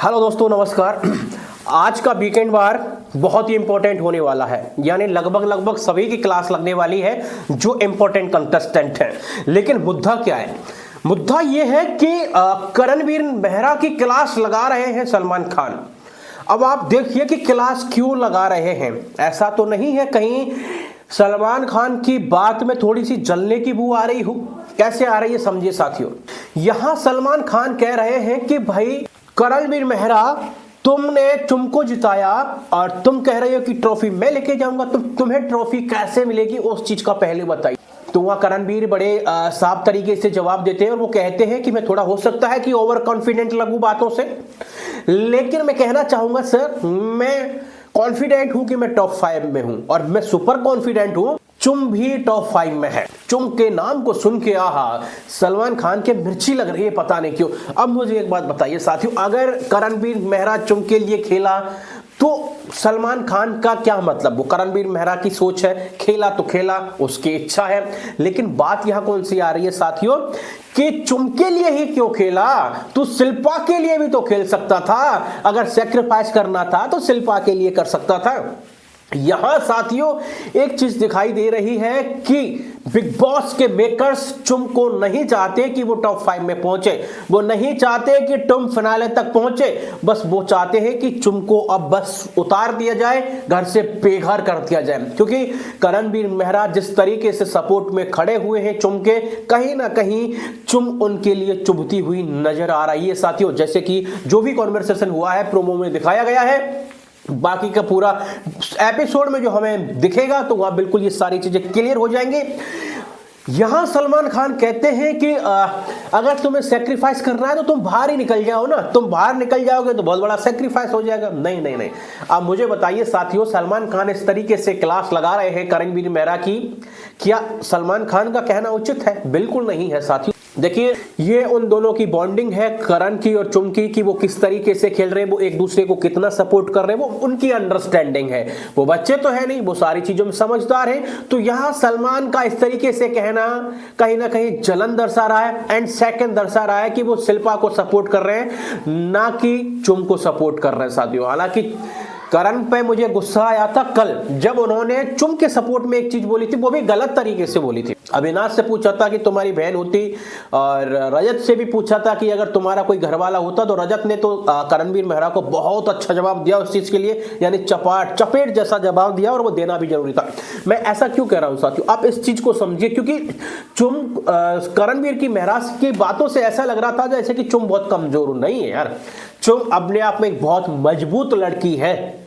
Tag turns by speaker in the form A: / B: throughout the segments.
A: Hello दोस्तों, नमस्कार। आज का वीकेंड बार बहुत ही इंपॉर्टेंट होने वाला है, यानी लगभग सभी की क्लास लगने वाली है जो इंपॉर्टेंट कंटेस्टेंट हैं। लेकिन मुद्दा क्या है? मुद्दा यह है कि करणवीर मेहरा की क्लास लगा रहे हैं सलमान खान। अब आप देखिए कि क्लास क्यों लगा रहे हैं। ऐसा तो नहीं है कहीं सलमान खान की बात में थोड़ी सी जलने की बू आ रही हो? कैसे आ रही है समझिए साथियों। यहां सलमान खान कह रहे हैं कि भाई करणवीर मेहरा, तुमने तुमको जिताया और तुम कह रहे हो कि ट्रॉफी मैं लेके जाऊंगा, तो तुम्हें ट्रॉफी कैसे मिलेगी उस चीज का पहले बताइए। तो वहां करणवीर बड़े साफ तरीके से जवाब देते हैं और वो कहते हैं कि मैं थोड़ा हो सकता है कि ओवर कॉन्फिडेंट लगूं बातों से, लेकिन मैं कहना चाहूंगा सर, मैं कॉन्फिडेंट हूं कि मैं टॉप 5 में हूं और मैं सुपर कॉन्फिडेंट हूं चुम भी टॉप 5 में है। चुम के नाम को सुन के आहा सलमान खान के मिर्ची लग रही है, पता नहीं क्यों। अब मुझे एक बात बताइए साथियों, अगर करणवीर मेहरा चुम के लिए खेला तो सलमान खान का क्या मतलब? वो करणवीर मेहरा की सोच है, खेला तो खेला, उसकी इच्छा है। लेकिन बात यहां कौन सी आ रही है साथियों कि चुम के लिए ही क्यों खेला? तो शिल्पा के लिए भी तो खेल सकता था। अगर सेक्रीफाइस करना था तो शिल्पा के लिए कर सकता था। यहां साथियों एक चीज दिखाई दे रही है कि बिग बॉस के मेकर्स चुम को नहीं चाहते कि वो टॉप 5 में पहुंचे। वो नहीं चाहते कि तुम फिनाले तक पहुंचे। बस वो चाहते हैं कि चुम को अब बस उतार दिया जाए, घर से बेघर कर दिया जाए। क्योंकि करणवीर मेहरा जिस तरीके से सपोर्ट में खड़े हुए हैं चुम के, कहीं ना कहीं चुम उनके लिए चुभती हुई नजर आ रही है साथियों। जैसे कि जो भी कॉन्वर्सेशन हुआ है प्रोमो में दिखाया गया है, बाकी का पूरा एपिसोड में जो हमें दिखेगा तो वहां बिल्कुल ये सारी चीजें क्लियर हो जाएंगी। यहां सलमान खान कहते हैं कि अगर तुम्हें सेक्रीफाइस करना है तो तुम बाहर ही निकल जाओ ना। तुम बाहर निकल जाओगे तो बहुत बड़ा सेक्रीफाइस हो जाएगा। नहीं नहीं नहीं, अब मुझे बताइए साथियों, सलमान खान इस तरीके से क्लास लगा रहे हैं करणवीर मेहरा की, क्या सलमान खान का कहना उचित है? बिल्कुल नहीं है साथियों। देखिए, ये उन दोनों की बॉन्डिंग है, करण की और चुम की, कि वो किस तरीके से खेल रहे हैं, वो एक दूसरे को कितना सपोर्ट कर रहे हैं, वो उनकी अंडरस्टैंडिंग है। वो बच्चे तो है नहीं, वो सारी चीजों में समझदार हैं। तो यहां सलमान का इस तरीके से कहना कहीं ना कहीं जलन दर्शा रहा है एंड सेकंड दर्शा रहा है कि वो शिल्पा को सपोर्ट कर रहे हैं, ना कि चुम को सपोर्ट कर रहे हैं साथियों। हालांकि करण पे मुझे गुस्सा आया था कल जब उन्होंने चुम के सपोर्ट में एक चीज बोली थी, वो भी गलत तरीके से बोली थी। अविनाश से पूछा था कि तुम्हारी बहन होती, और रजत से भी पूछा था कि अगर तुम्हारा कोई घरवाला होता, तो रजत ने तो करणवीर मेहरा को बहुत अच्छा जवाब दिया उस चीज के लिए, यानी चपेट जैसा जवाब दिया, और वो देना भी जरूरी था। मैं ऐसा क्यों कह रहा हूं साथियों, आप इस चीज को समझिए, क्योंकि चुम करणवीर की मेहरा की बातों से ऐसा लग रहा था जैसे कि चुम बहुत कमजोर नहीं है यार। चुम अपने आप में एक बहुत मजबूत लड़की है।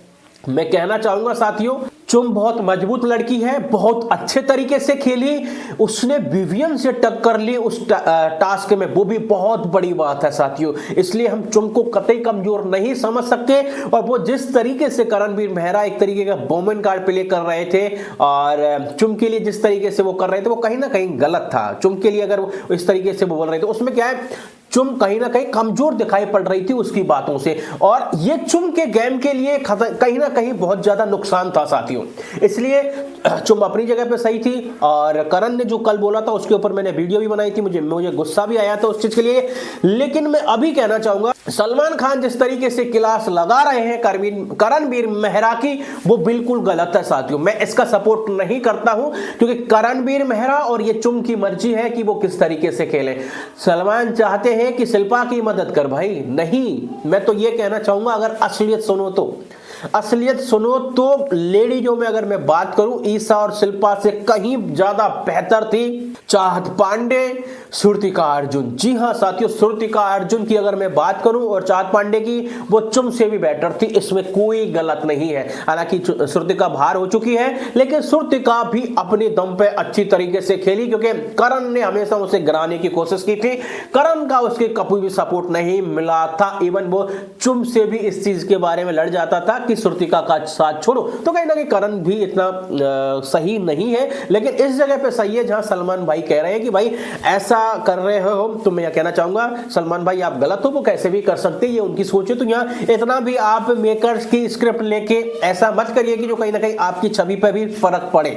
A: मैं कहना चाहूंगा साथियों, चुम बहुत मजबूत लड़की है, बहुत अच्छे तरीके से खेली, उसने विवियन से टक्कर ली उस टास्क में, वो भी बहुत बड़ी बात है साथियों। इसलिए हम चुम को कतई कमजोर नहीं समझ सकते। और वो जिस तरीके से करणवीर मेहरा एक तरीके का वोमेन कार्ड प्ले कर रहे थे और चुम के लिए जिस तरीके से वो कर रहे थे, वो कहीं ना कहीं गलत था। चुम के लिए अगर वो इस तरीके से वो बोल रहे थे, उसमें क्या है, चुम कहीं ना कहीं कमजोर दिखाई पड़ रही थी उसकी बातों से, और ये चुम के गेम के लिए कहीं ना कहीं बहुत ज्यादा नुकसान था साथियों। इसलिए चुम अपनी जगह पे सही थी, और करण ने जो कल बोला था उसके ऊपर मैंने वीडियो भी बनाई थी, मुझे गुस्सा भी आया था उस चीज के लिए। लेकिन मैं अभी कहना चाहूंगा, सलमान खान जिस तरीके से क्लास लगा रहे हैं करणवीर मेहरा की, वो बिल्कुल गलत है साथियों। मैं इसका सपोर्ट नहीं करता हूं, क्योंकि करणवीर मेहरा और ये चुम की मर्जी है कि वो किस तरीके से खेले। सलमान चाहते हैं कि शिल्पा की मदद कर, भाई नहीं। मैं तो ये कहना चाहूंगा, अगर असलियत सुनो तो लेडीजों में अगर मैं बात करूं, ईशा और शिल्पा से कहीं ज्यादा बेहतर थी चाहत पांडे, श्रुतिका अर्जुन। जी हां साथियों, श्रुतिका अर्जुन की अगर मैं बात करूं और चाहत पांडे की, वो चुम से भी बेटर थी, इसमें कोई गलत नहीं है। हालांकि श्रुतिका बाहर हो चुकी है, लेकिन श्रुतिका भी अपने दम पे अच्छी तरीके से खेली, क्योंकि करण ने हमेशा उसे गिराने की कोशिश की थी। करण का उसके कभी भी सपोर्ट नहीं मिला था। इवन वो चुम से भी इस चीज के बारे में लड़ जाता था कि श्रुतिका का साथ छोड़ो। तो कहीं ना कहीं करण भी इतना सही नहीं है, लेकिन इस जगह पे सही है जहां सलमान भाई कह रहे हैं कि भाई ऐसा कर रहे हो। तो मैं यह कहना चाहूंगा, सलमान भाई आप गलत हो, वो कैसे भी कर सकते हैं, ये उनकी सोच है। तो यहाँ इतना भी आप मेकर्स की स्क्रिप्ट लेके ऐसा मत करिए कि जो कहीं ना कहीं आपकी छवि पे भी फर्क पड़े।